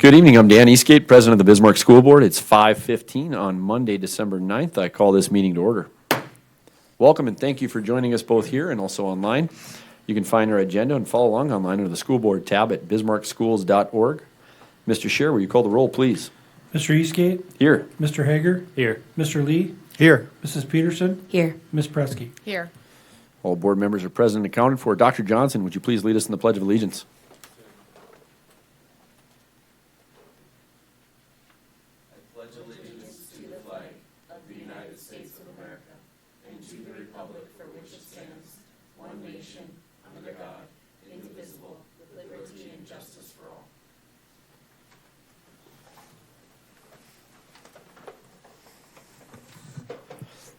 Good evening, I'm Dan Eastgate, President of the Bismarck School Board. It's 5:15 on Monday, December 9th. I call this meeting to order. Welcome and thank you for joining us both here and also online. You can find our agenda and follow along online under the School Board tab at bismarckschools.org. Mr. Scheer, will you call the roll, please? Mr. Eastgate? Here. Mr. Hager? Here. Mr. Lee? Here. Mrs. Peterson? Here. Ms. Presky? Here. All board members are present and accounted for. Dr. Johnson, would you please lead us in the Pledge of Allegiance?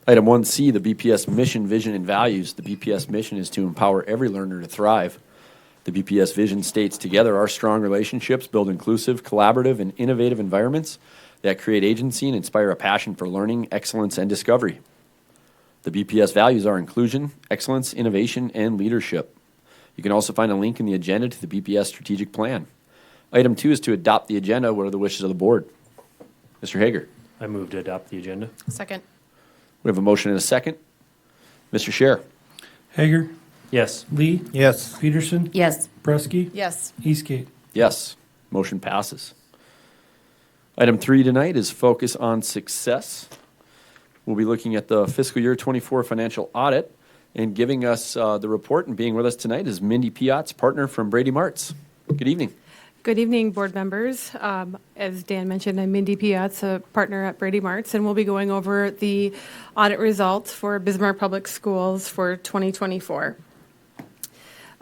Item 1C, the BPS mission, vision, and values. The BPS mission is to empower every learner to thrive. The BPS vision states, together our strong relationships build inclusive, collaborative, and innovative environments that create agency and inspire a passion for learning, excellence, and discovery. The BPS values are inclusion, excellence, innovation, and leadership. You can also find a link in the agenda to the BPS strategic plan. Item 2 is to adopt the agenda. What are the wishes of the board? Mr. Hager. I move to adopt the agenda. Second. We have a motion and a second. Mr. Scheer. Hager? Yes. Lee? Yes. Peterson? Yes. Presky? Yes. Eastgate? Yes. Motion passes. Item 3 tonight is focus on success. We'll be looking at the fiscal year 24 financial audit, and giving us the report and being with us tonight is Mindy Piotz, partner from Brady Martz. Good evening. Good evening, board members. As Dan mentioned, I'm Mindy Piotz, a partner at Brady Martz, and we'll be going over the audit results for Bismarck Public Schools for 2024.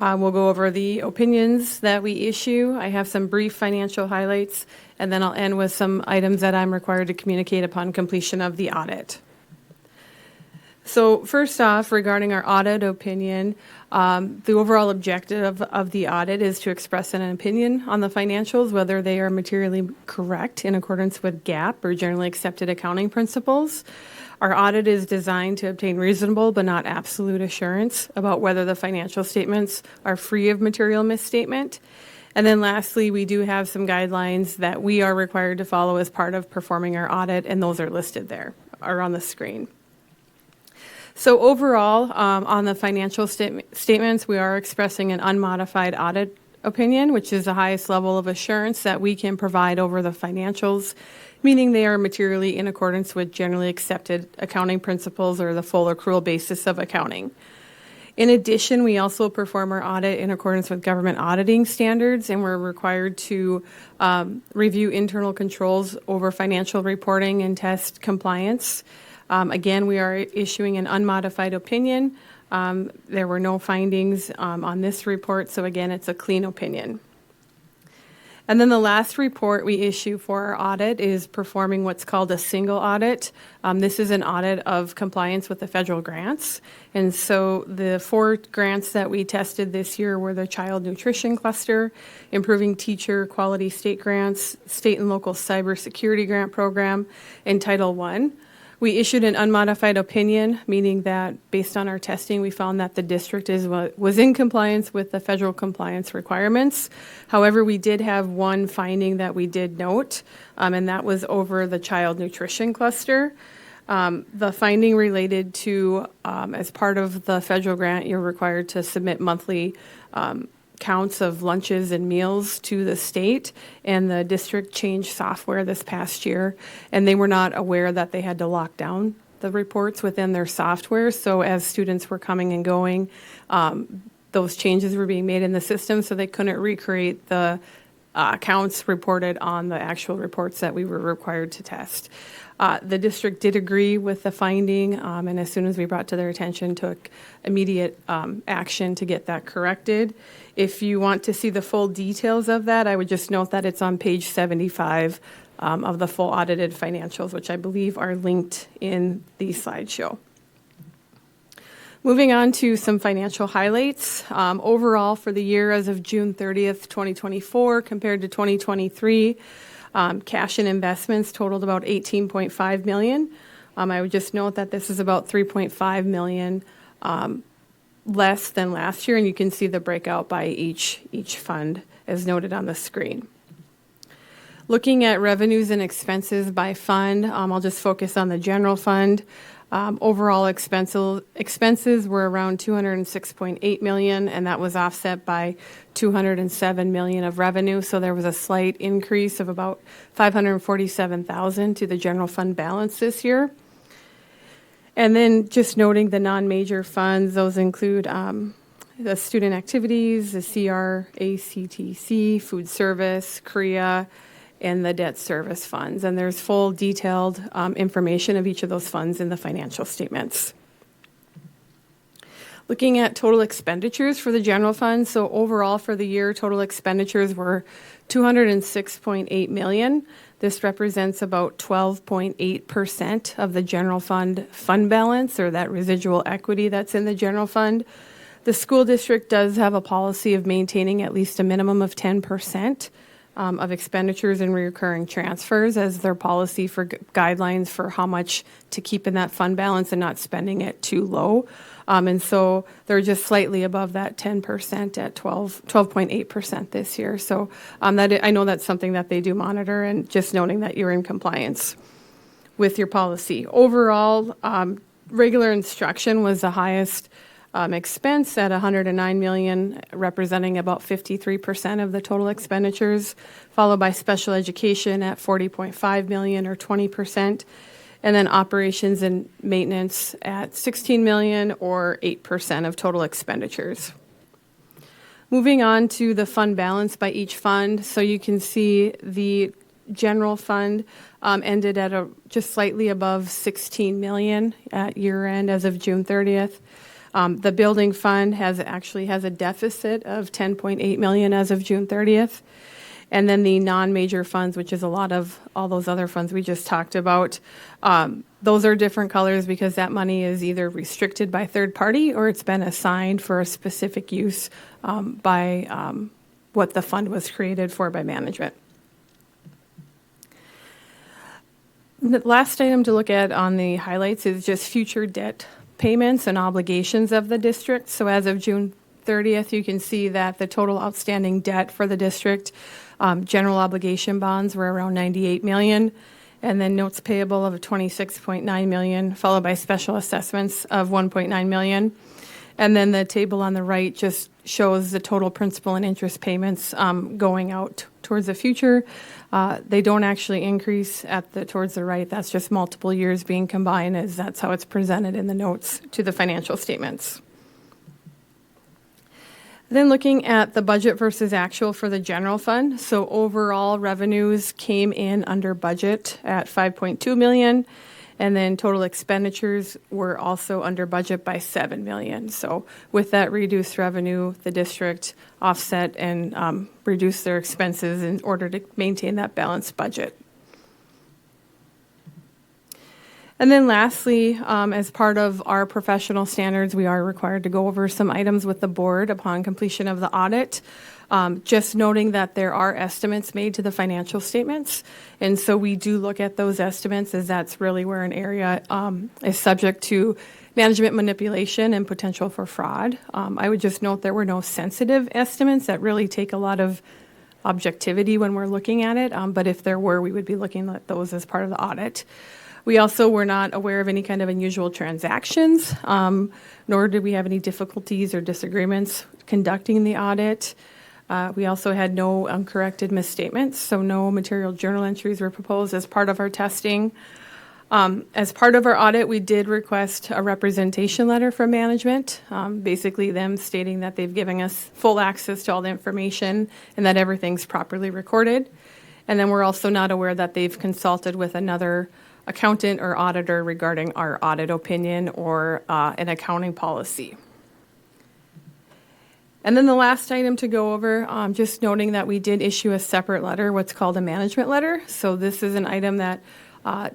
We'll go over the opinions that we issue. I have some brief financial highlights, and then I'll end with some items that I'm required to communicate upon completion of the audit. So first off, regarding our audit opinion, the overall objective of the audit is to express an opinion on the financials, whether they are materially correct in accordance with GAAP or generally accepted accounting principles. Our audit is designed to obtain reasonable but not absolute assurance about whether the financial statements are free of material misstatement. And then lastly, we do have some guidelines that we are required to follow as part of performing our audit, and those are listed there or on the screen. So overall, on the financial statements, we are expressing an unmodified audit opinion, which is the highest level of assurance that we can provide over the financials, meaning they are materially in accordance with generally accepted accounting principles or the full accrual basis of accounting. In addition, we also perform our audit in accordance with government auditing standards, and we're required to review internal controls over financial reporting and test compliance. Again, we are issuing an unmodified opinion. There were no findings on this report, so again, it's a clean opinion. And then the last report we issue for our audit is performing what's called a single audit. This is an audit of compliance with the federal grants. And so the 4 grants that we tested this year were the Child Nutrition Cluster, Improving Teacher Quality State Grants, State and Local Cybersecurity Grant Program, and Title I. We issued an unmodified opinion, meaning that based on our testing, we found that the district was in compliance with the federal compliance requirements. However, we did have one finding that we did note, and that was over the Child Nutrition Cluster. The finding related to, as part of the federal grant, you're required to submit monthly counts of lunches and meals to the state, and the district changed software this past year, and they were not aware that they had to lock down the reports within their software. So as students were coming and going, those changes were being made in the system, so they couldn't recreate the counts reported on the actual reports that we were required to test. The district did agree with the finding, and as soon as we brought to their attention, took immediate action to get that corrected. If you want to see the full details of that, I would just note that it's on page 75 of the full audited financials, which I believe are linked in the slideshow. Moving on to some financial highlights. Overall, for the year as of June 30th, 2024, compared to 2023, cash and investments totaled about $18.5 million. I would just note that this is about $3.5 million less than last year, and you can see the breakout by each fund as noted on the screen. Looking at revenues and expenses by fund, I'll just focus on the general fund. Overall expenses were around $206.8 million, and that was offset by $207 million of revenue. So there was a slight increase of about $547,000 to the general fund balance this year. And then just noting the non-major funds, those include the student activities, the CRACTC, food service, CREA, and the debt service funds. And there's full detailed information of each of those funds in the financial statements. Looking at total expenditures for the general fund, so overall for the year, total expenditures were $206.8 million. This represents about 12.8% of the general fund balance, or that residual equity that's in the general fund. The school district does have a policy of maintaining at least a minimum of 10% of expenditures and recurring transfers as their policy for guidelines for how much to keep in that fund balance and not spending it too low. And so they're just slightly above that 10% at 12.8% this year. So I know that's something that they do monitor, and just noting that you're in compliance with your policy. Overall, regular instruction was the highest expense at $109 million, representing about 53% of the total expenditures, followed by special education at $40.5 million, or 20%, and then operations and maintenance at $16 million, or 8% of total expenditures. Moving on to the fund balance by each fund, so you can see the general fund ended at just slightly above $16 million at year end as of June 30th. The building fund actually has a deficit of $10.8 million as of June 30th. And then the non-major funds, which is a lot of all those other funds we just talked about, those are different colors because that money is either restricted by third party or it's been assigned for a specific use by what the fund was created for by management. The last item to look at on the highlights is just future debt payments and obligations of the district. So as of June 30th, you can see that the total outstanding debt for the district, general obligation bonds were around $98 million, and then notes payable of $26.9 million, followed by special assessments of $1.9 million. And then the table on the right just shows the total principal and interest payments going out towards the future. They don't actually increase towards the right. That's just multiple years being combined, as that's how it's presented in the notes to the financial statements. Then looking at the budget versus actual for the general fund. So overall revenues came in under budget at $5.2 million. And then total expenditures were also under budget by $7 million. So with that reduced revenue, the district offset and reduced their expenses in order to maintain that balanced budget. And then lastly, as part of our professional standards, we are required to go over some items with the board upon completion of the audit. Just noting that there are estimates made to the financial statements. And so we do look at those estimates, as that's really where an area is subject to management manipulation and potential for fraud. I would just note there were no sensitive estimates that really take a lot of objectivity when we're looking at it. But if there were, we would be looking at those as part of the audit. We also were not aware of any kind of unusual transactions, nor did we have any difficulties or disagreements conducting the audit. We also had no uncorrected misstatements, so no material journal entries were proposed as part of our testing. As part of our audit, we did request a representation letter from management, basically them stating that they've given us full access to all the information and that everything's properly recorded. And then we're also not aware that they've consulted with another accountant or auditor regarding our audit opinion or an accounting policy. And then the last item to go over, just noting that we did issue a separate letter, what's called a management letter. So this is an item that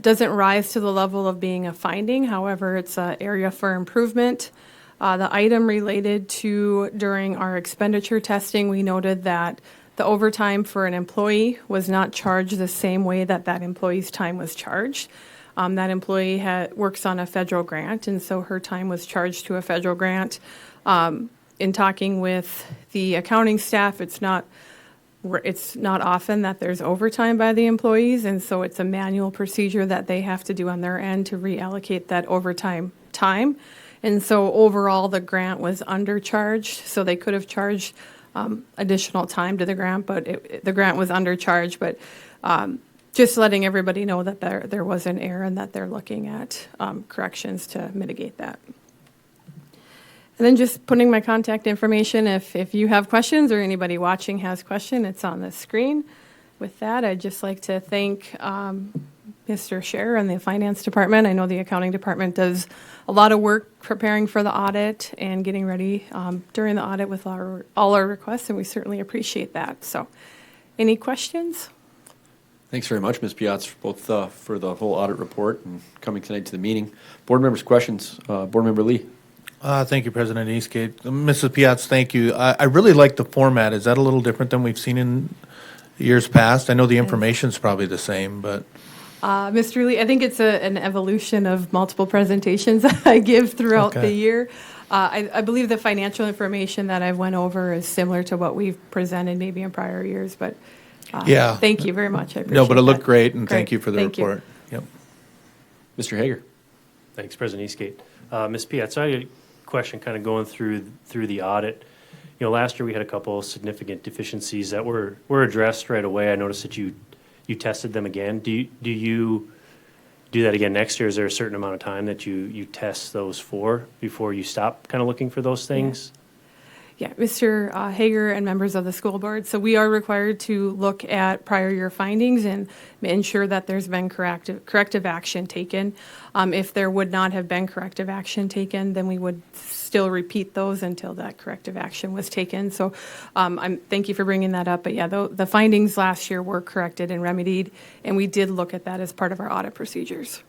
doesn't rise to the level of being a finding. However, it's an area for improvement. The item related to during our expenditure testing, we noted that the overtime for an employee was not charged the same way that that employee's time was charged. That employee works on a federal grant, and so her time was charged to a federal grant. In talking with the accounting staff, it's not It's not often that there's overtime by the employees, and so it's a manual procedure that they have to do on their end to reallocate that overtime time. And so overall, the grant was undercharged, so they could have charged additional time to the grant, but the grant was undercharged. But just letting everybody know that there was an error and that they're looking at corrections to mitigate that. And then just putting my contact information, if you have questions or anybody watching has questions, it's on the screen. With that, I'd just like to thank Mr. Scherer and the Finance Department. I know the Accounting Department does a lot of work preparing for the audit and getting ready during the audit with all our requests, and we certainly appreciate that. So, any questions? Thanks very much, Ms. Piatz, both for the whole audit report and coming tonight to the meeting. Board members' questions. Board Member Lee. Thank you, President Eastgate. Mrs. Piatz, thank you. I really like the format. Is that a little different than we've seen in years past? I know the information's probably the same, but... Mr. Lee, I think it's an evolution of multiple presentations that I give throughout the year. I believe the financial information that I went over is similar to what we've presented maybe in prior years, but yeah. Thank you very much. I appreciate No, but it looked that. great, and thank you for the Thank you. report. Yep. Mr. Hager. Thanks, President Eastgate. Ms. Piatz, I had a question kind of going through the audit. You know, last year we had a couple of significant deficiencies that were addressed right away. I noticed that you tested them again. Do you do that again next year? Is there a certain amount of time that you test those for before you stop kind of looking for those things? Yeah, Mr. Hager and members of the school board. So we are required to look at prior year findings and ensure that there's been corrective action taken. If there would not have been corrective action taken, then we would still repeat those until that corrective action was taken. So thank you for bringing that up. But yeah, the findings last year were corrected and remedied, and we did look at that as part of our audit procedures.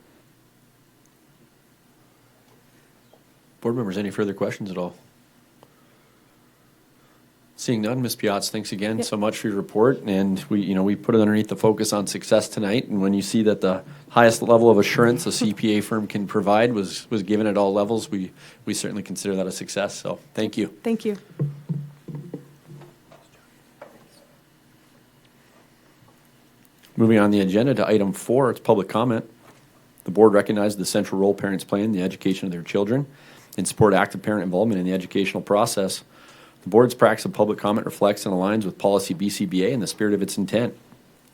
Board members, any further questions at all? Seeing none, Ms. Piatz, thanks again so much for your report. And we put it underneath the focus on success tonight. And when you see that the highest level of assurance a CPA firm can provide was given at all levels, we certainly consider that a success. So thank you. Thank you. Moving on the agenda to item 4, it's public comment. The board recognizes the central role parents play in the education of their children and support active parent involvement in the educational process. The board's practice of public comment reflects and aligns with policy BCBA and the spirit of its intent.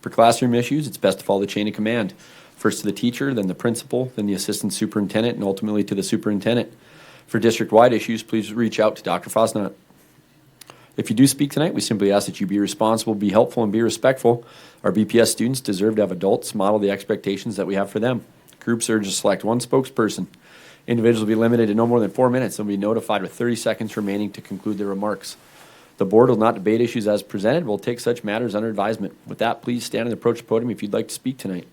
For classroom issues, it's best to follow the chain of command. First to the teacher, then the principal, then the assistant superintendent, and ultimately to the superintendent. For district-wide issues, please reach out to Dr. Fosnot. If you do speak tonight, we simply ask that you be responsible, be helpful, and be respectful. Our BPS students deserve to have adults model the expectations that we have for them. Groups urge to select one spokesperson. Individuals will be limited to no more than 4 minutes and will be notified with 30 seconds remaining to conclude their remarks. The board will not debate issues as presented. We'll take such matters under advisement. With that, please stand and approach the podium if you'd like to speak tonight.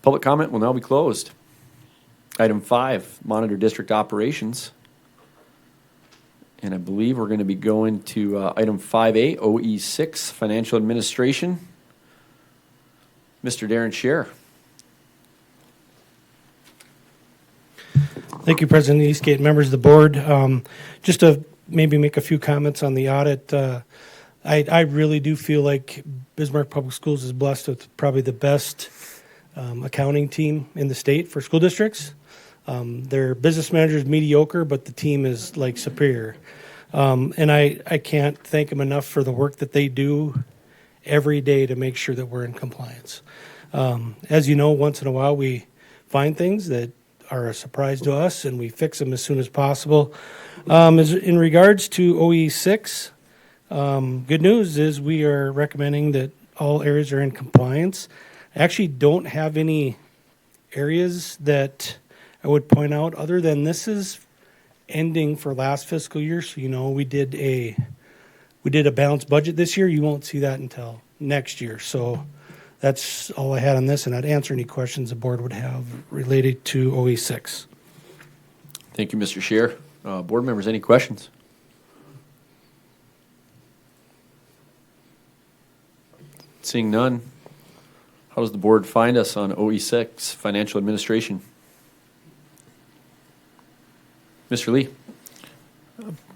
Public comment will now be closed. Item 5, monitor district operations. And I believe we're going to be going to item 5A, OE6, financial administration. Mr. Darren Scherer. Thank you, President Eastgate, members of the board. Just to maybe make a few comments on the audit. I really do feel like Bismarck Public Schools is blessed with probably the best accounting team in the state for school districts. Their business manager is mediocre, but the team is like superior. And I can't thank them enough for the work that they do every day to make sure that we're in compliance. As you know, once in a while we find things that are a surprise to us and we fix them as soon as possible. In regards to OE6, good news is we are recommending that all areas are in compliance. I actually don't have any areas that I would point out other than this is ending for last fiscal year. So, we did a balanced budget this year. You won't see that until next year. So that's all I had on this, and I'd answer any questions the board would have related to OE6. Thank you, Mr. Scherer. Board members, any questions? Seeing none, how does the board find us on OE6, financial administration? Mr. Lee.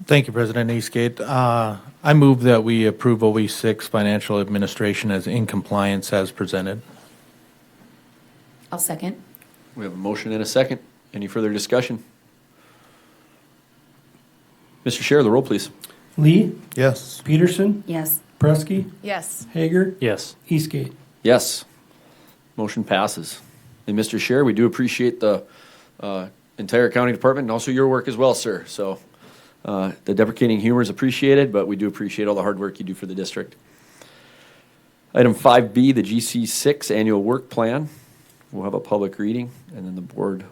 Thank you, President Eastgate. I move that we approve OE6 financial administration as in compliance as presented. I'll second. We have a motion and a second. Any further discussion? Mr. Chair, the roll, please. Lee, Yes. Peterson, Yes. Prusky, Yes. Hager, Yes. Eastgate. Yes. Motion passes. And Mr. Chair, we do appreciate the entire county department and also your work as well, sir. So the deprecating humor is appreciated, but we do appreciate all the hard work you do for the district. Item 5B, the GC6 Annual Work Plan. We'll have a public reading, and then the board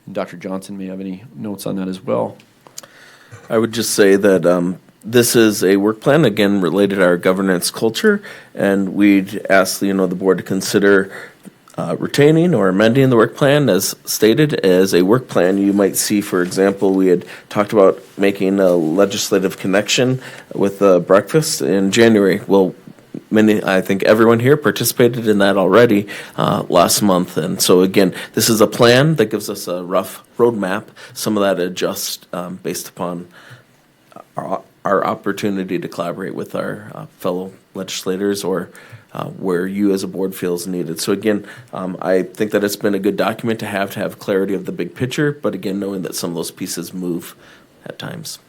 and Dr. Johnson may have any notes on that as well. I would just say that this is a work plan, again, related to our governance culture, and we'd ask, the board to consider retaining or amending the work plan as stated as a work plan. You might see, for example, we had talked about making a legislative connection with breakfast in January. Well, I think everyone here participated in that already last month. And so again, this is a plan that gives us a rough roadmap. Some of that adjusts based upon our opportunity to collaborate with our fellow legislators or where you as a board feels needed. So again, I think that it's been a good document to have clarity of the big picture, but again, knowing that some of those pieces move at times.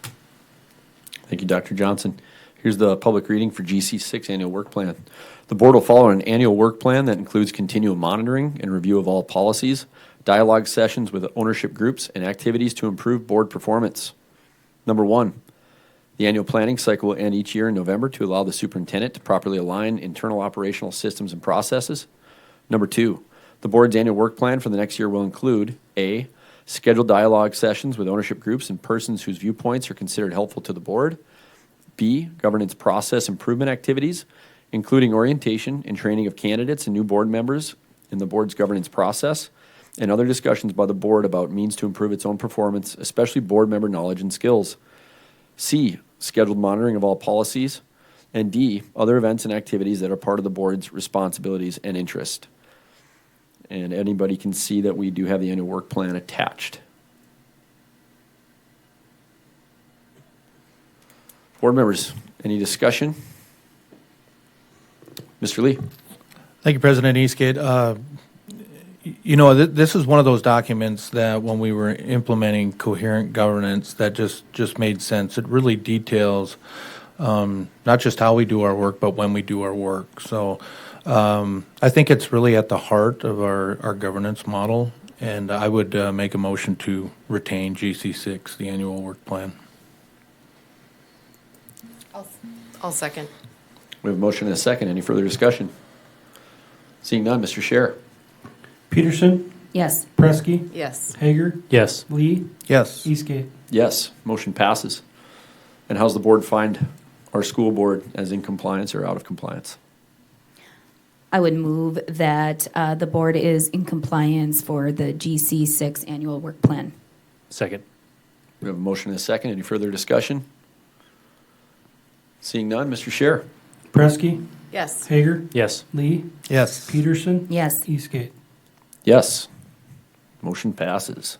Thank you, Dr. Johnson. Here's the public reading for GC6 Annual Work Plan. The board will follow an annual work plan that includes continual monitoring and review of all policies, dialogue sessions with ownership groups, and activities to improve board performance. Number 1, the annual planning cycle will end each year in November to allow the superintendent to properly align internal operational systems and processes. Number 2, the board's annual work plan for the next year will include A, scheduled dialogue sessions with ownership groups and persons whose viewpoints are considered helpful to the board. B, governance process improvement activities, including orientation and training of candidates and new board members in the board's governance process, and other discussions by the board about means to improve its own performance, especially board member knowledge and skills. C, scheduled monitoring of all policies. And D, other events and activities that are part of the board's responsibilities and interest. And anybody can see that we do have the annual work plan attached. Board members, any discussion? Mr. Lee. Thank you, President Eastgate. This is one of those documents that when we were implementing coherent governance that just made sense. It really details not just how we do our work, but when we do our work. So I think it's really at the heart of our governance model, and I would make a motion to retain GC6, the annual work plan. I'll second. We have a motion and a second. Any further discussion? Seeing none, Mr. Chair. Peterson, Yes. Prusky, Yes. Hager, Yes. Lee, Yes. Eastgate. Yes, motion passes. And how's the board find our school board as in compliance or out of compliance? I would move that the board is in compliance for the GC6 annual work plan. Second. We have a motion and a second. Any further discussion? Seeing none, Mr. Chair. Prusky, Yes. Hager, Yes. Lee, Yes. Peterson, Yes. Eastgate. Yes. Motion passes.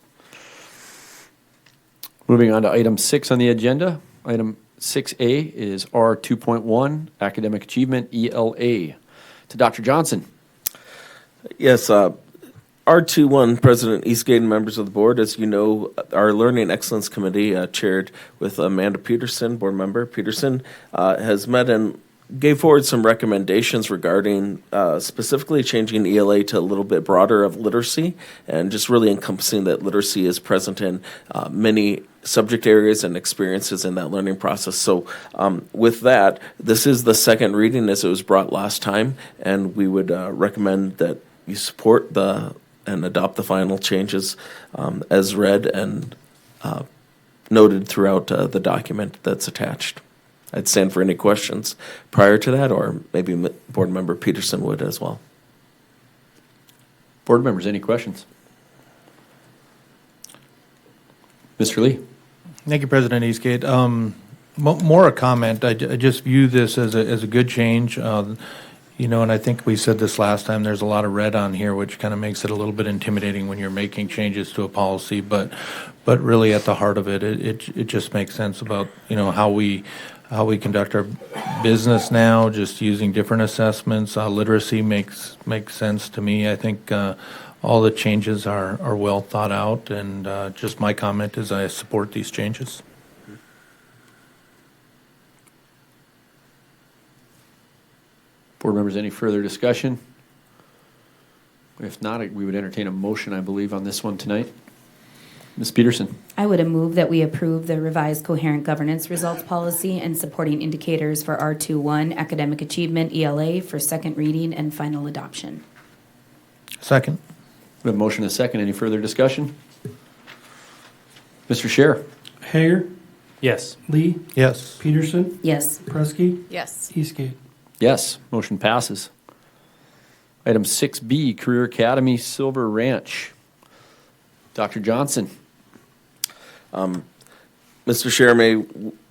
Moving on to item 6 on the agenda. Item 6A is R 2.1, Academic Achievement, ELA. To Dr. Johnson. Yes, R21, President Eastgate and members of the board, as you know, our Learning Excellence Committee, chaired with Amanda Peterson, board member Peterson, has met and gave forward some recommendations regarding specifically changing ELA to a little bit broader of literacy and just really encompassing that literacy is present in many subject areas and experiences in that learning process. So with that, this is the second reading as it was brought last time, and we would recommend that you support and adopt the final changes as read and noted throughout the document that's attached. I'd stand for any questions prior to that, or maybe Board Member Peterson would as well. Board members, any questions? Mr. Lee. Thank you, President Eastgate. More a comment. I just view this as a good change. And I think we said this last time, there's a lot of red on here, which kind of makes it a little bit intimidating when you're making changes to a policy, but really at the heart of it, it just makes sense about, how we conduct our business now, just using different assessments. Literacy makes sense to me. I think all the changes are well thought out, and just my comment is I support these changes. Board members, any further discussion? If not, we would entertain a motion, I believe, on this one tonight. Ms. Peterson. I would move that we approve the revised coherent governance results policy and supporting indicators for R21 academic achievement ELA for second reading and final adoption. Second. We have a motion and a second. Any further discussion? Mr. Scher. Hager, Yes. Lee, Yes. Peterson, Yes. Presky, Yes. Eastgate. Yes, motion passes. Item 6B, Career Academy Silver Ranch. Dr. Johnson. Mr. Chair may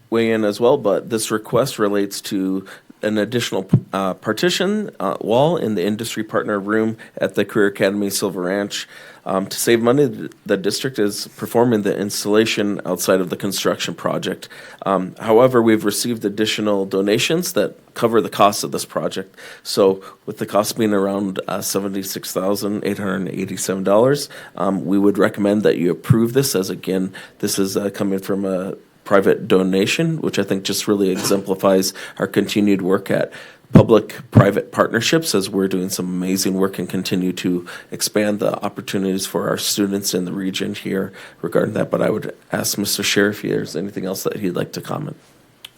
weigh in as well, but this request relates to an additional partition wall in the industry partner room at the Career Academy Silver Ranch. To save money, the district is performing the installation outside of the construction project. However, we've received additional donations that cover the cost of this project. So with the cost being around $76,887, we would recommend that you approve this, as again, this is coming from a private donation, which I think just really exemplifies our continued work at public-private partnerships, as we're doing some amazing work and continue to expand the opportunities for our students in the region here regarding that. But I would ask Mr. Scher if there's anything else that he'd like to comment.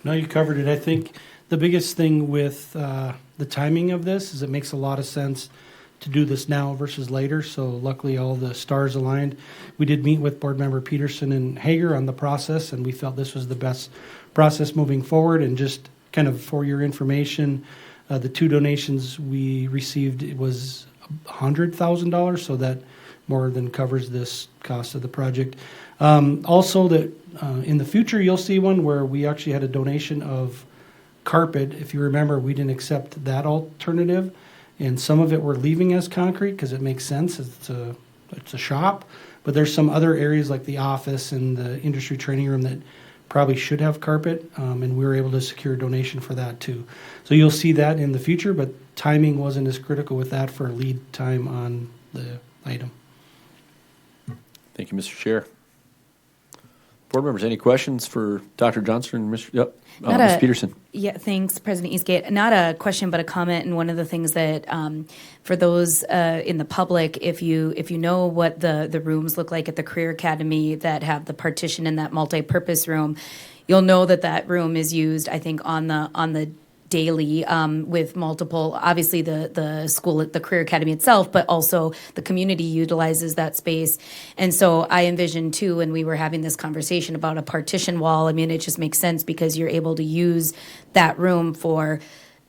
No, you covered it. I think the biggest thing with the timing of this is it makes a lot of sense to do this now versus later. So luckily all the stars aligned. We did meet with Board Member Peterson and Hager on the process, and we felt this was the best process moving forward. And just kind of for your information, the two donations we received, it was $100,000, so that more than covers this cost of the project. Also, that in the future you'll see one where we actually had a donation of carpet. If you remember, we didn't accept that alternative, and some of it we're leaving as concrete because it makes sense. It's a shop, but there's some other areas like the office and the industry training room that probably should have carpet, and we were able to secure a donation for that too. So you'll see that in the future, but timing wasn't as critical with that for lead time on the item. Thank you, Mr. Chair. Board members, any questions for Dr. Johnson and Ms. Peterson? Yeah, thanks, President Eastgate. Not a question, but a comment. And one of the things that, for those in the public, if you know what the rooms look like at the Career Academy that have the partition in that multi-purpose room, you'll know that room is used, I think, on the daily with multiple, obviously the school at the Career Academy itself, but also the community utilizes that space. And so I envisioned too, when we were having this conversation about a partition wall, I mean, it just makes sense because you're able to use that room for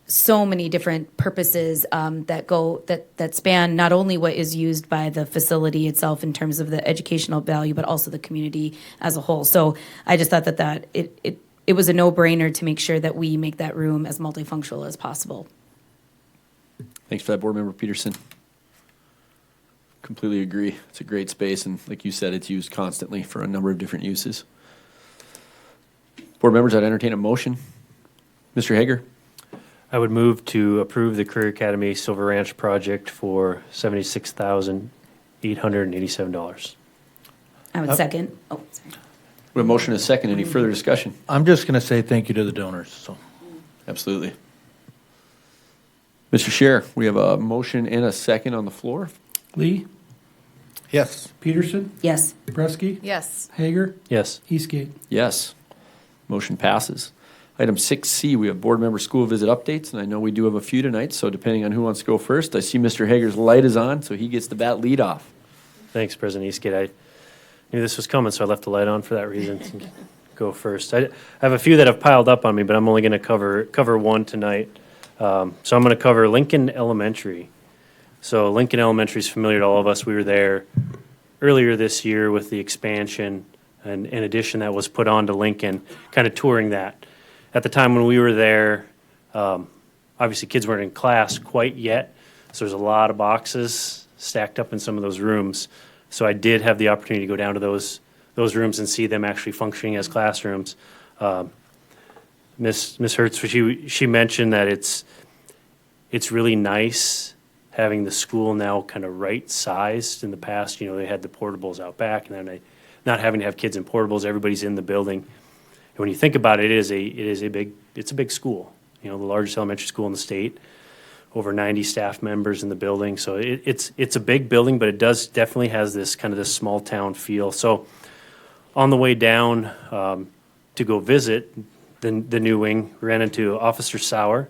so many different purposes that span not only what is used by the facility itself in terms of the educational value, but also the community as a whole. So I just thought that it was a no-brainer to make sure that we make that room as multifunctional as possible. Thanks for that, Board Member Peterson. Completely agree. It's a great space, and like you said, it's used constantly for a number of different uses. Board members, I'd entertain a motion. Mr. Hager. I would move to approve the Career Academy Silver Ranch project for $76,887. I would second. Oh, sorry. We have a motion and a second. Any further discussion? I'm just going to say thank you to the donors. So, Absolutely. Mr. Scher, we have a motion and a second on the floor. Lee, yes. Peterson, Yes. Presky, Yes. Hager, Yes. Eastgate. Yes. Motion passes. Item 6C, we have board member school visit updates, and I know we do have a few tonight, so depending on who wants to go first, I see Mr. Hager's light is on, so he gets the bat lead off. Thanks, President Eastgate. I knew this was coming, so I left the light on for that reason to go first. I have a few that have piled up on me, but I'm only going to cover one tonight. So I'm going to cover Lincoln Elementary. So Lincoln Elementary is familiar to all of us. We were there earlier this year with the expansion and in addition that was put on to Lincoln, kind of touring that. At the time when we were there, our obviously kids weren't in class quite yet, so there's a lot of boxes stacked up in some of those rooms. So I did have the opportunity to go down to those rooms and see them actually functioning as classrooms. Miss Hertz, she mentioned that it's really nice having the school now kind of right-sized. In the past, they had the portables out back, and then not having to have kids in portables, everybody's in the building. And when you think about it, it's a big school. The largest elementary school in the state, over 90 staff members in the building. So it's a big building, but it definitely has this small town feel. So on the way down to go visit the new wing, ran into Officer Sauer,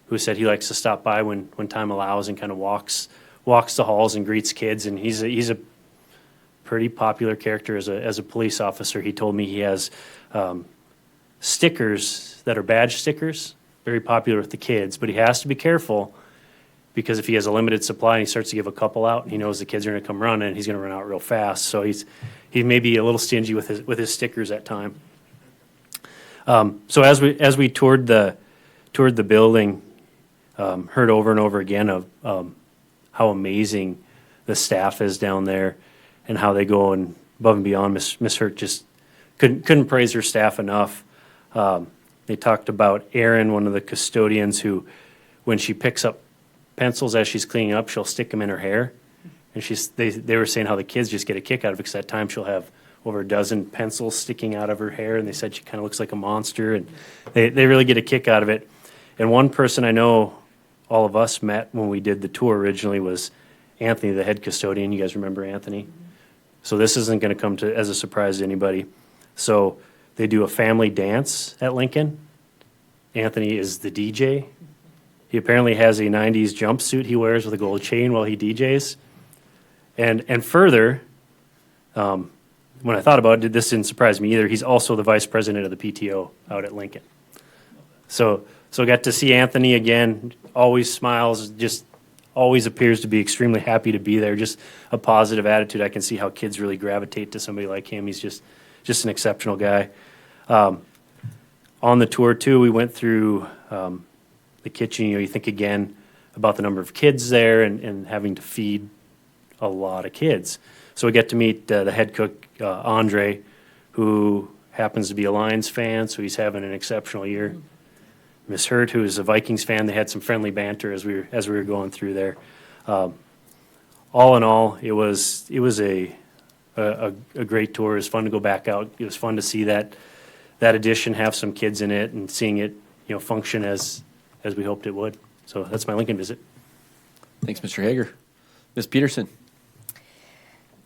who said he likes to stop by when time allows and kind of walks the halls and greets kids. And he's a pretty popular character as a police officer. He told me he has stickers that are badge stickers, very popular with the kids, but he has to be careful because if he has a limited supply and he starts to give a couple out, he knows the kids are going to come running and he's going to run out real fast. So he may be a little stingy with his stickers at time. So as we toured the building, heard over and over again of how amazing the staff is down there and how they go and above and beyond. Miss Hurt just couldn't praise her staff enough. They talked about Erin, one of the custodians, who, when she picks up pencils as she's cleaning up, she'll stick them in her hair. And they were saying how the kids just get a kick out of it because at times she'll have over a dozen pencils sticking out of her hair, and they said she kind of looks like a monster, and they really get a kick out of it. And one person I know all of us met when we did the tour originally was Anthony, the head custodian. You guys remember Anthony? So this isn't going to come as a surprise to anybody. So they do a family dance at Lincoln. Anthony is the DJ. He apparently has a 90s jumpsuit he wears with a gold chain while he DJs. And further, when I thought about it, this didn't surprise me either. He's also the vice president of the PTO out at Lincoln. So I got to see Anthony again. Always smiles, just always appears to be extremely happy to be there. Just a positive attitude. I can see how kids really gravitate to somebody like him. He's just an exceptional guy. On the tour too, we went through the kitchen. You think again about the number of kids there and having to feed a lot of kids. So we get to meet the head cook, Andre, who happens to be a Lions fan, so he's having an exceptional year. Miss Hurt, who is a Vikings fan, they had some friendly banter as we were going through there. All in all, it was a great tour. It was fun to go back out. It was fun to see that edition have some kids in it and seeing it function as we hoped it would. So that's my Lincoln visit. Thanks, Mr. Hager. Ms. Peterson.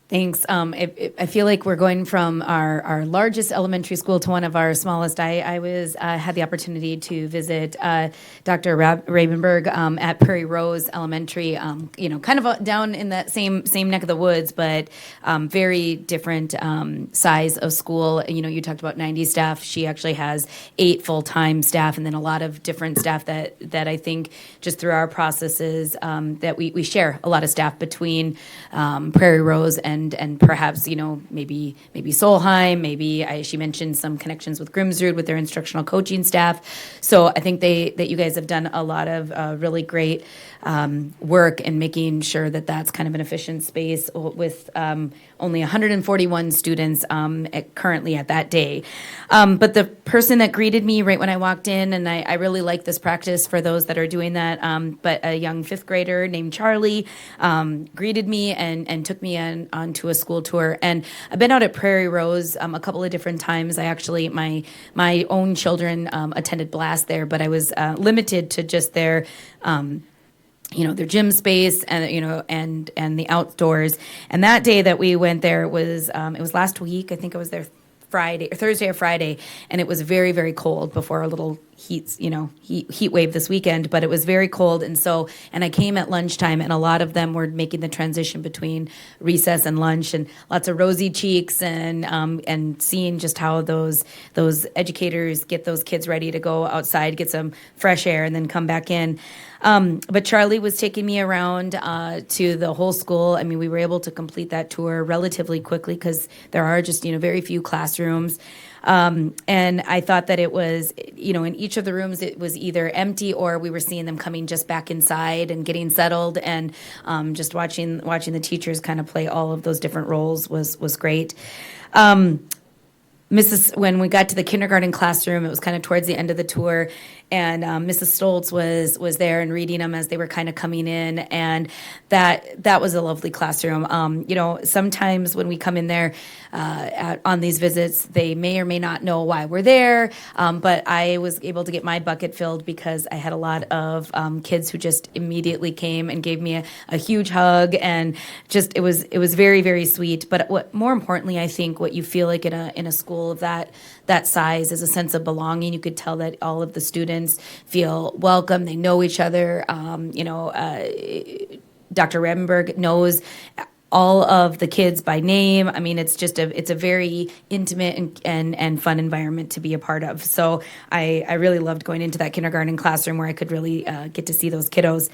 Thanks. I feel like we're going from our largest elementary school to one of our smallest. I had the opportunity to visit Dr. Ravenberg at Prairie Rose Elementary, kind of down in that same neck of the woods, but very different size of school. You talked about 90 staff. She actually has 8 full-time staff and then a lot of different staff that I think just through our processes that we share a lot of staff between Prairie Rose and perhaps maybe Solheim, she mentioned some connections with Grimsrud with their instructional coaching staff. So I think that you guys have done a lot of really great work in making sure that that's kind of an efficient space with only 141 students currently at that day. But the person that greeted me right when I walked in, and I really like this practice for those that are doing that, but a young 5th grader named Charlie greeted me and took me onto a school tour. And I've been out at Prairie Rose a couple of different times. I actually, my own children attended Blast there, but I was limited to just their their gym space and and the outdoors. And that day that we went there was it was last week. I think it was there Thursday or Friday, and it was very, very cold before a little heat wave this weekend, but it was very cold. And I came at lunchtime, and a lot of them were making the transition between recess and lunch, and lots of rosy cheeks, and seeing just how those educators get those kids ready to go outside, get some fresh air, and then come back in. But Charlie was taking me around to the whole school. I mean, we were able to complete that tour relatively quickly because there are just very few classrooms. And I thought that it was, in each of the rooms, it was either empty or we were seeing them coming just back inside and getting settled, and just watching the teachers kind of play all of those different roles was great. When we got to the kindergarten classroom, it was kind of towards the end of the tour, and Mrs. Stoltz was there and reading them as they were kind of coming in, and that was a lovely classroom. Sometimes when we come in there on these visits, they may or may not know why we're there, but I was able to get my bucket filled because I had a lot of kids who just immediately came and gave me a huge hug, and just it was very, very sweet. But more importantly, I think what you feel like in a school of that size is a sense of belonging. You could tell that all of the students feel welcome. They know each other. Dr. Rebenberg knows all of the kids by name. I mean, it's a very intimate and fun environment to be a part of. So I really loved going into that kindergarten classroom where I could really get to see those kiddos.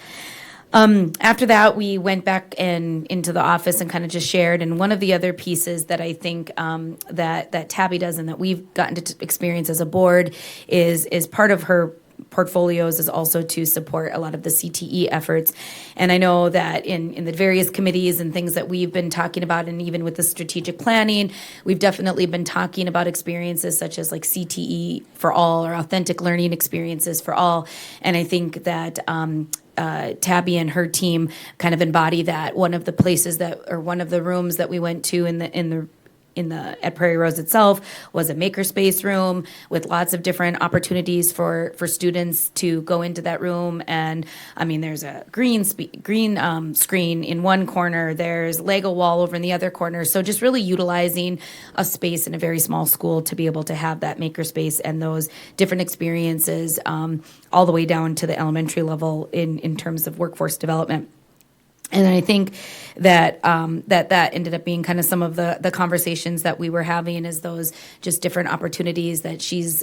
After that, we went back into the office and kind of just shared. And one of the other pieces that I think that Tabby does and that we've gotten to experience as a board is part of her portfolios is also to support a lot of the CTE efforts. And I know that in the various committees and things that we've been talking about, and even with the strategic planning, we've definitely been talking about experiences such as like CTE for all or authentic learning experiences for all. And I think that Tabby and her team kind of embody that. One of the places one of the rooms that we went to at Prairie Rose itself was a makerspace room with lots of different opportunities for students to go into that room. And I mean, there's a green screen in one corner. There's Lego wall over in the other corner. So just really utilizing a space in a very small school to be able to have that makerspace and those different experiences all the way down to the elementary level in terms of workforce development. And I think that that ended up being kind of some of the conversations that we were having, is those just different opportunities that she's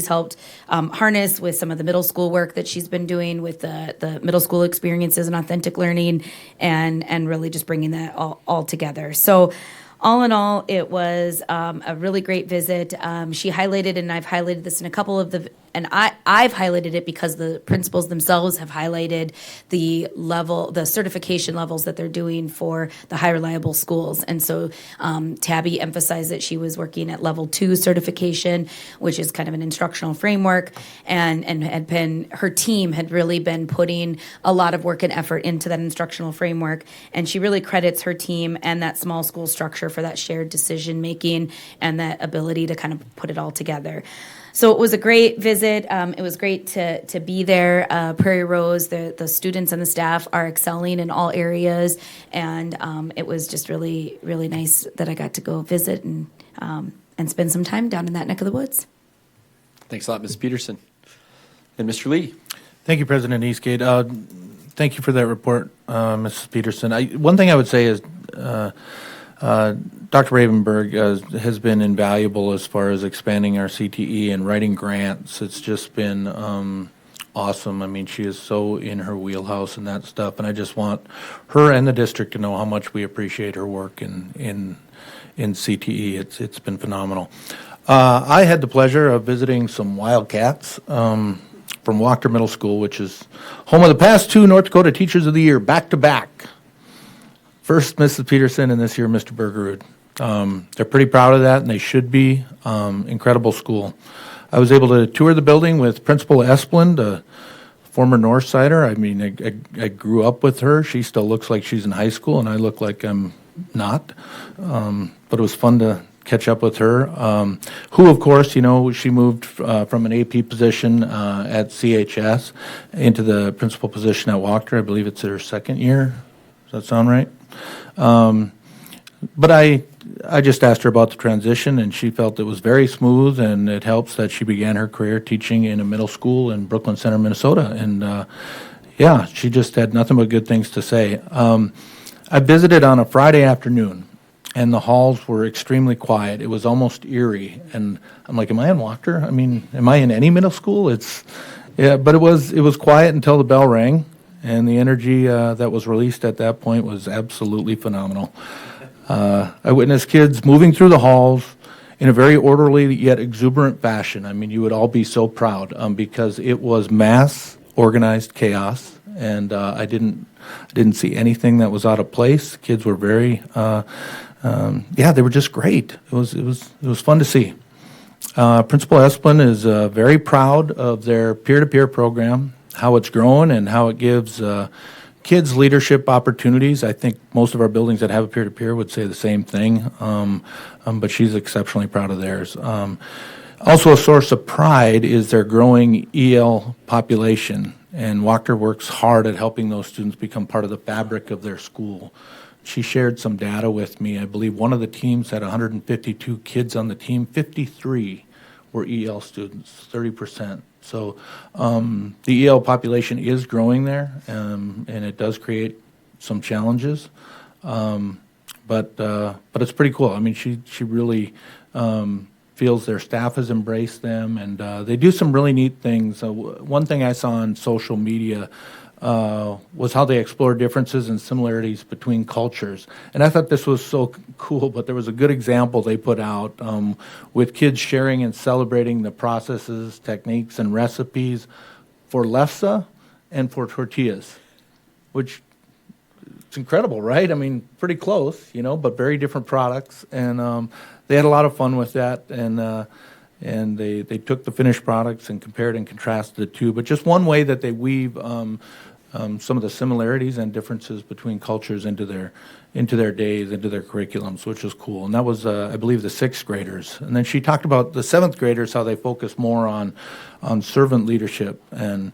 helped harness with some of the middle school work that she's been doing with the middle school experiences and authentic learning, and really just bringing that all together. So all in all, it was a really great visit. She highlighted, and I've highlighted this in a couple of and I've highlighted it because the principals themselves have highlighted the certification levels that they're doing for the high reliable schools. And so Tabby emphasized that she was working at level 2 certification, which is kind of an instructional framework, and her team had really been putting a lot of work and effort into that instructional framework. And she really credits her team and that small school structure for that shared decision making and that ability to kind of put it all together. So it was a great visit. It was great to be there. Prairie Rose, the students and the staff are excelling in all areas, and it was just really, really nice that I got to go visit and spend some time down in that neck of the woods. Thanks a lot, Ms. Peterson. And Mr. Lee. Thank you, President Eastgate. Thank you for that report, Mrs. Peterson. One thing I would say is Dr. Ravenberg has been invaluable as far as expanding our CTE and writing grants. It's just been awesome. I mean, she is so in her wheelhouse and that stuff, and I just want her and the district to know how much we appreciate her work in CTE. It's been phenomenal. I had the pleasure of visiting some Wildcats from Wachter Middle School, which is home of the past 2 North Dakota Teachers of the Year, back-to-back. First, Mrs. Peterson, and this year, Mr. Bergerud. They're pretty proud of that, and they should be. Incredible school. I was able to tour the building with Principal Esplund, a former Northsider. I mean, I grew up with her. She still looks like she's in high school, and I look like I'm not. But it was fun to catch up with her, who, of course, she moved from an AP position at CHS into the principal position at Wachter. I believe it's her second year. Does that sound right? But I just asked her about the transition, and she felt it was very smooth, and it helps that she began her career teaching in a middle school in Brooklyn Center, Minnesota. And yeah, she just had nothing but good things to say. I visited on a Friday afternoon, and the halls were extremely quiet. It was almost eerie, and I'm like, am I in Wachter? I mean, am I in any middle school? But it was quiet until the bell rang. And the energy that was released at that point was absolutely phenomenal. I witnessed kids moving through the halls, in a very orderly yet exuberant fashion. I mean, you would all be so proud because it was mass organized chaos, and I didn't see anything that was out of place. Kids were very, they were just great. It was fun to see. Principal Esplin is very proud of their peer-to-peer program, how it's grown and how it gives kids leadership opportunities. I think most of our buildings that have a peer-to-peer would say the same thing, but she's exceptionally proud of theirs. Also a source of pride is their growing EL population, and Wachter works hard at helping those students become part of the fabric of their school. She shared some data with me. I believe one of the teams had 152 kids on the team. 53 were EL students, 30%. So the EL population is growing there, and it does create some challenges. But it's pretty cool. I mean, she really feels their staff has embraced them, and they do some really neat things. One thing I saw on social media was how they explore differences and similarities between cultures. And I thought this was so cool, but there was a good example they put out with kids sharing and celebrating the processes, techniques, and recipes for lefse and for tortillas, which it's incredible, right? I mean, pretty close, but very different products. And they had a lot of fun with that, and they took the finished products and compared and contrasted the two. But just one way that they weave some of the similarities and differences between cultures into their days, into their curriculums, which was cool. And that was, I believe, the sixth graders. And then she talked about the seventh graders, how they focus more on servant leadership. And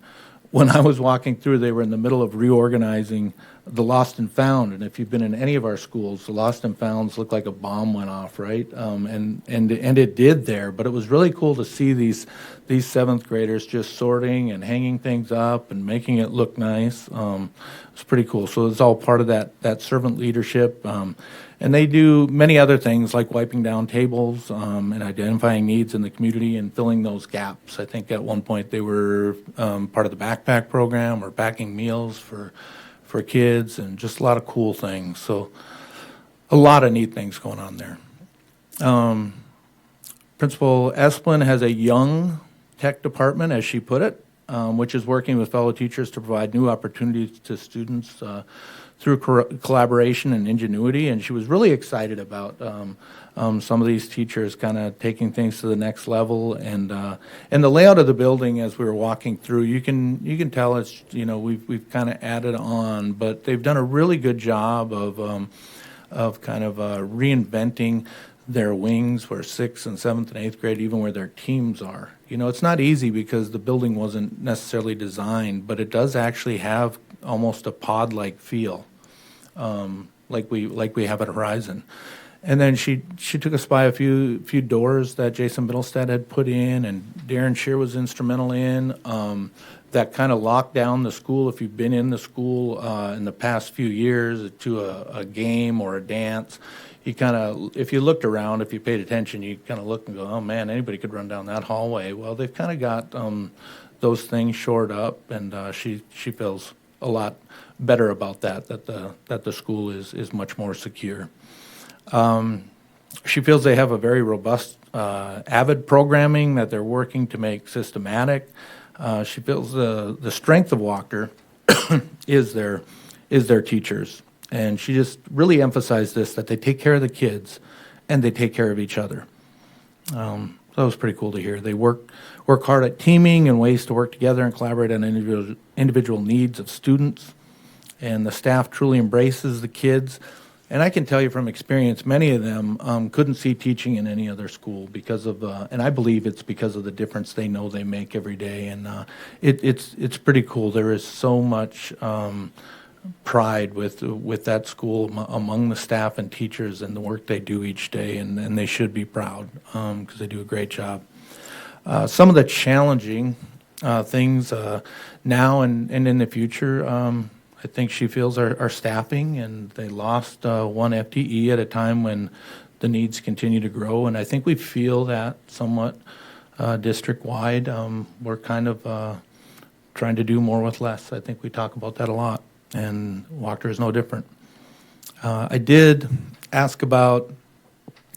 when I was walking through, they were in the middle of reorganizing the Lost and Found. And if you've been in any of our schools, the Lost and Founds look like a bomb went off, right? And it did there. But it was really cool to see these seventh graders just sorting and hanging things up and making it look nice. It's pretty cool. So it's all part of that servant leadership. And they do many other things like wiping down tables and identifying needs in the community and filling those gaps. I think at one point they were part of the backpack program or packing meals for kids, and just a lot of cool things. So a lot of neat things going on there. Principal Esplin has a young tech department, as she put it, which is working with fellow teachers to provide new opportunities to students through collaboration and ingenuity. And she was really excited about some of these teachers kind of taking things to the next level. And the layout of the building, as we were walking through, you can tell it's, we've kind of added on, but they've done a really good job of kind of reinventing their wings where 6th and 7th and 8th grade, even where their teams are. It's not easy because the building wasn't necessarily designed, but it does actually have almost a pod-like feel, like we have at Horizon. And then she took us by a few doors that Jason Middlestead had put in, and Darren Shear was instrumental in, that kind of locked down the school. If you've been in the school in the past few years to a game or a dance, you kind of, if you looked around, if you paid attention, you kind of look and go, oh man, anybody could run down that hallway. Well, they've kind of got those things shored up, and she feels a lot better about that the school is much more secure. She feels they have a very robust AVID programming that they're working to make systematic. She feels the strength of Wachter is their teachers. And she just really emphasized this, that they take care of the kids and they take care of each other. So that was pretty cool to hear. They work hard at teaming and ways to work together and collaborate on individual needs of students. And the staff truly embraces the kids. And I can tell you from experience, many of them couldn't see teaching in any other school because of, and I believe it's because of the difference they know they make every day. And it's pretty cool. There is so much pride with that school among the staff and teachers and the work they do each day, and they should be proud because they do a great job. Some of the challenging things now and in the future, I think she feels are staffing, and they lost one FTE at a time when the needs continue to grow, and I think we feel that somewhat district-wide. We're kind of trying to do more with less. I think we talk about that a lot, and Wachter is no different. I did ask about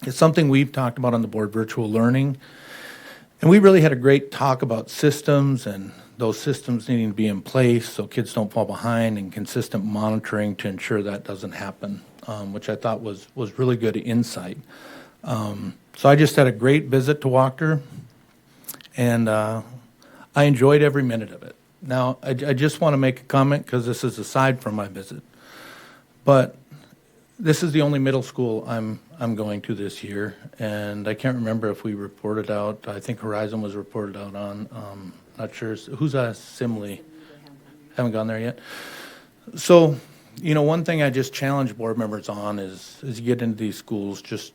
It's something we've talked about on the board, virtual learning. And we really had a great talk about systems and those systems needing to be in place so kids don't fall behind, and consistent monitoring to ensure that doesn't happen, which I thought was really good insight. So I just had a great visit to Wachter, and I enjoyed every minute of it. Now, I just want to make a comment because this is aside from my visit, but this is the only middle school I'm going to this year, and I can't remember if we reported out. I think Horizon was reported out on. Not sure who's Simley. Haven't gone there yet. So, one thing I just challenge board members on is you get into these schools, just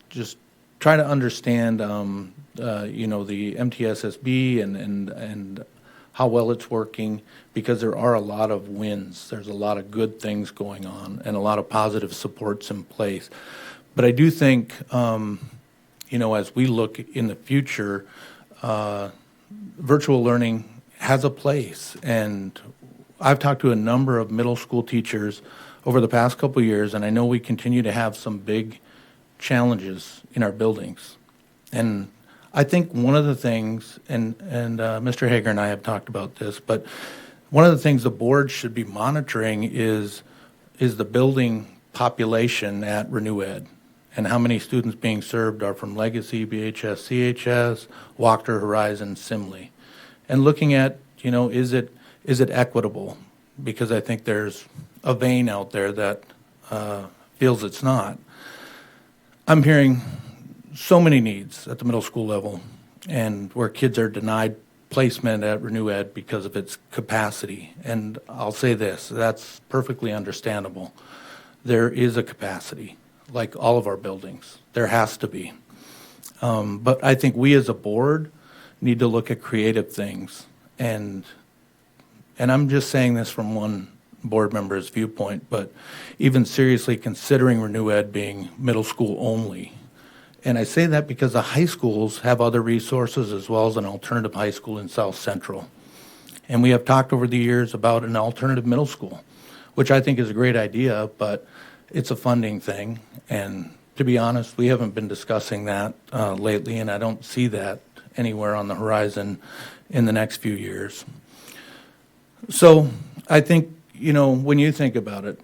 try to understand, the MTSSB and how well it's working, because there are a lot of wins. There's a lot of good things going on and a lot of positive supports in place. But I do think, as we look in the future, virtual learning has a place. And I've talked to a number of middle school teachers over the past couple of years, and I know we continue to have some big challenges in our buildings. And I think one of the things, and Mr. Hager and I have talked about this, but one of the things the board should be monitoring is the building population at Renew Ed, and how many students being served are from Legacy, BHS, CHS, Wachter, Horizon, Simley. And looking at, is it equitable? Because I think there's a vein out there that feels it's not. I'm hearing so many needs at the middle school level, and where kids are denied placement at Renew Ed because of its capacity. And I'll say this, that's perfectly understandable. There is a capacity, like all of our buildings. There has to be. But I think we as a board need to look at creative things. And I'm just saying this from one board member's viewpoint, but even seriously considering Renew Ed being middle school only. And I say that because the high schools have other resources, as well as an alternative high school in South Central. And we have talked over the years about an alternative middle school, which I think is a great idea, but it's a funding thing. And to be honest, we haven't been discussing that lately, and I don't see that anywhere on the horizon in the next few years. So I think, when you think about it,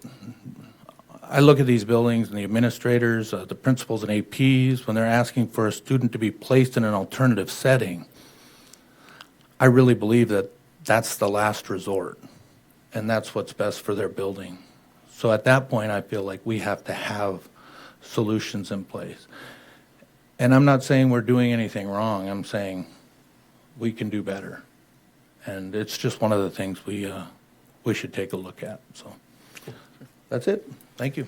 I look at these buildings and the administrators, the principals and APs, when they're asking for a student to be placed in an alternative setting, I really believe that that's the last resort, and that's what's best for their building. So at that point, I feel like we have to have solutions in place. And I'm not saying we're doing anything wrong. I'm saying we can do better. And it's just one of the things we should take a look at. So that's it. Thank you.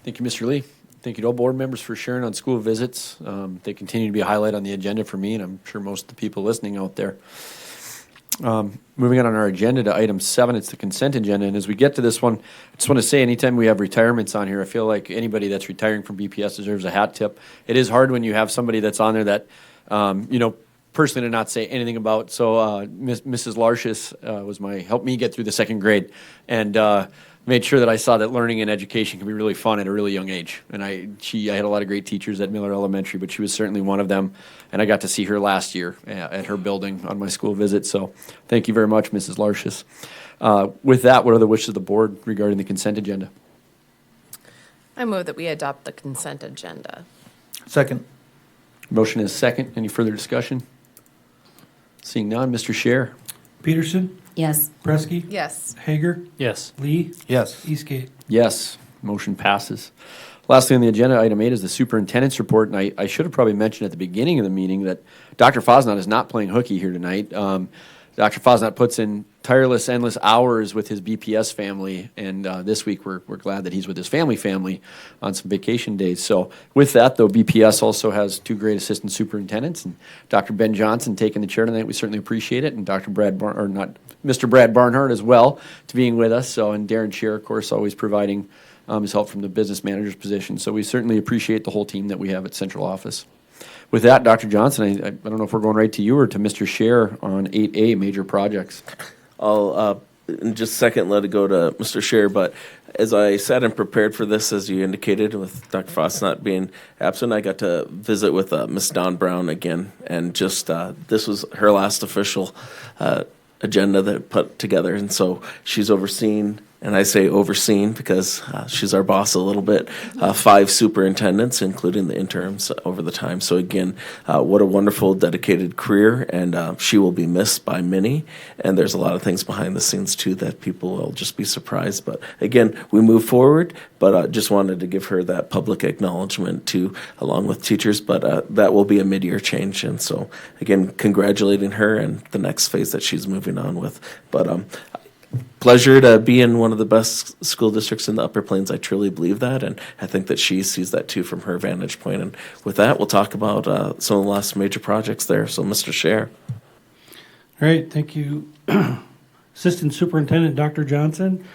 Thank you, Mr. Lee. Thank you to all board members for sharing on school visits. They continue to be a highlight on the agenda for me, and I'm sure most of the people listening out there. Moving on our agenda to item 7, it's the consent agenda. And as we get to this one, I just want to say anytime we have retirements on here, I feel like anybody that's retiring from BPS deserves a hat tip. It is hard when you have somebody that's on there that, personally to not say anything about. So Mrs. Larshis helped me get through the second grade, and made sure that I saw that learning and education can be really fun at a really young age. And I had a lot of great teachers at Miller Elementary, but she was certainly one of them. And I got to see her last year at her building on my school visit. So thank you very much, Mrs. Larshis. With that, what are the wishes of the board regarding the consent agenda? I move that we adopt the consent agenda. Second. Motion is second. Any further discussion? Seeing none, Mr. Scher. Peterson, Yes. Presky, Yes. Hager, Yes. Lee, Yes. Eastgate. Yes, motion passes. Lastly on the agenda, item 8 is the superintendent's report, and I should have probably mentioned at the beginning of the meeting that Dr. Fosnot is not playing hooky here tonight. Dr. Fosnot puts in tireless, endless hours with his BPS family, and this week we're glad that he's with his family on some vacation days. So with that, though, BPS also has 2 great assistant superintendents, and Dr. Ben Johnson taking the chair tonight. We certainly appreciate it, and Mr. Brad Barnhart as well to being with us. So, and Darren Scher, of course, always providing his help from the business manager's position. So we certainly appreciate the whole team that we have at central office. With that, Dr. Johnson, I don't know if we're going right to you or to Mr. Scher on 8A, major projects. I'll in just a second let it go to Mr. Scheer, but as I sat and prepared for this, as you indicated, with Dr. Foss not being absent, I got to visit with Miss Dawn Brown again, and just this was her last official agenda that put together, and so she's overseen. And I say overseen because she's our boss a little bit. 5 superintendents, including the interims over the time. So again, what a wonderful, dedicated career, and she will be missed by many. And there's a lot of things behind the scenes too that people will just be surprised. But again, we move forward. But just wanted to give her that public acknowledgement too, along with teachers. But that will be a mid-year change. And so again, congratulating her and the next phase that she's moving on with. But pleasure to be in one of the best school districts in the Upper Plains. I truly believe that, and I think that she sees that too from her vantage point. And with that, we'll talk about some of the last major projects there. So, Mr. Scheer. All right, thank you, Assistant Superintendent Dr. Johnson,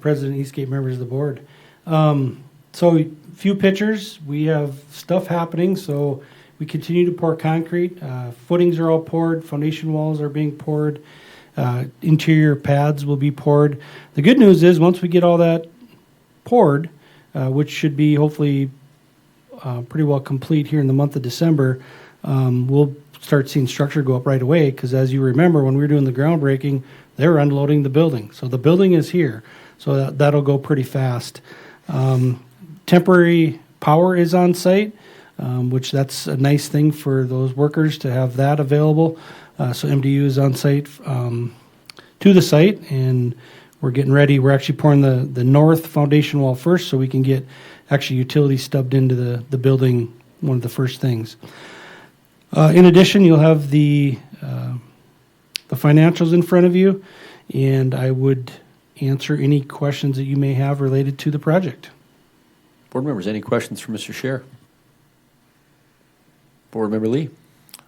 President Eastgate, members of the board. So, a few pictures. We have stuff happening. So, we continue to pour concrete. Footings are all poured. Foundation walls are being poured. Interior pads will be poured. The good news is once we get all that poured, which should be hopefully pretty well complete here in the month of December, we'll start seeing structure go up right away because as you remember when we were doing the groundbreaking, they were unloading the building. So the building is here. So that'll go pretty fast. Temporary power is on site, which that's a nice thing for those workers to have that available. So MDU is on site to the site, and we're getting ready. We're actually pouring the north foundation wall first so we can get actually utilities stubbed into the building, one of the first things. In addition, you'll have the financials in front of you, and I would answer any questions that you may have related to the project. Board members, any questions for Mr. Scheer? Board Member Lee.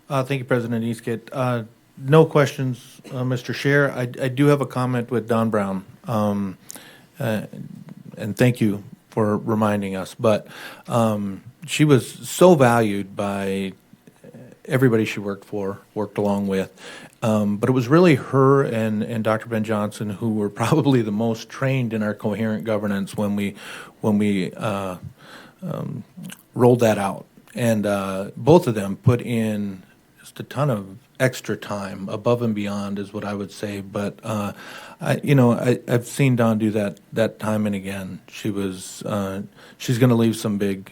Thank you, President Eastgate. No questions, Mr. Scheer. I do have a comment with Don Brown, and thank you for reminding us. But she was so valued by everybody she worked along with. But it was really her and Dr. Ben Johnson who were probably the most trained in our coherent governance when we rolled that out. And both of them put in just a ton of extra time, above and beyond, is what I would say. But I've seen Dawn do that time and again. She's going to leave some big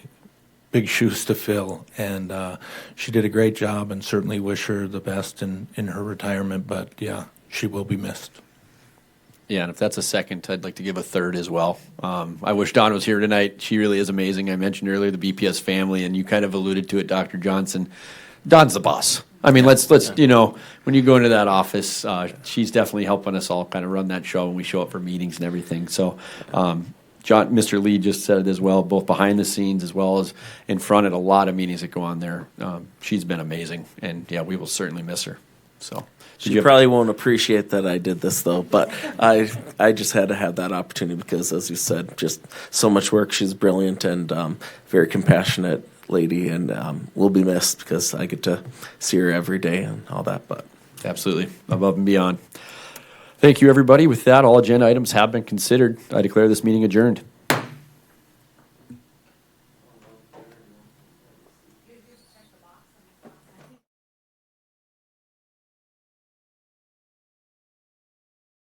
shoes to fill, and she did a great job. And certainly wish her the best in her retirement. But yeah, she will be missed. Yeah, and if that's a second, I'd like to give a third as well. I wish Dawn was here tonight. She really is amazing. I mentioned earlier the BPS family, and you kind of alluded to it, Dr. Johnson. Dawn's the boss. I mean, let's when you go into that office, she's definitely helping us all kind of run that show when we show up for meetings and everything. So, Mr. Lee just said it as well, both behind the scenes as well as in front at a lot of meetings that go on there. She's been amazing, and yeah, we will certainly miss her. So. She probably won't appreciate that I did this, though, but I just had to have that opportunity because, as you said, just so much work. She's brilliant and very compassionate lady, and will be missed because I get to see her every day and all that. But absolutely, above and beyond. Thank you, everybody. With that, all agenda items have been considered. I declare this meeting adjourned.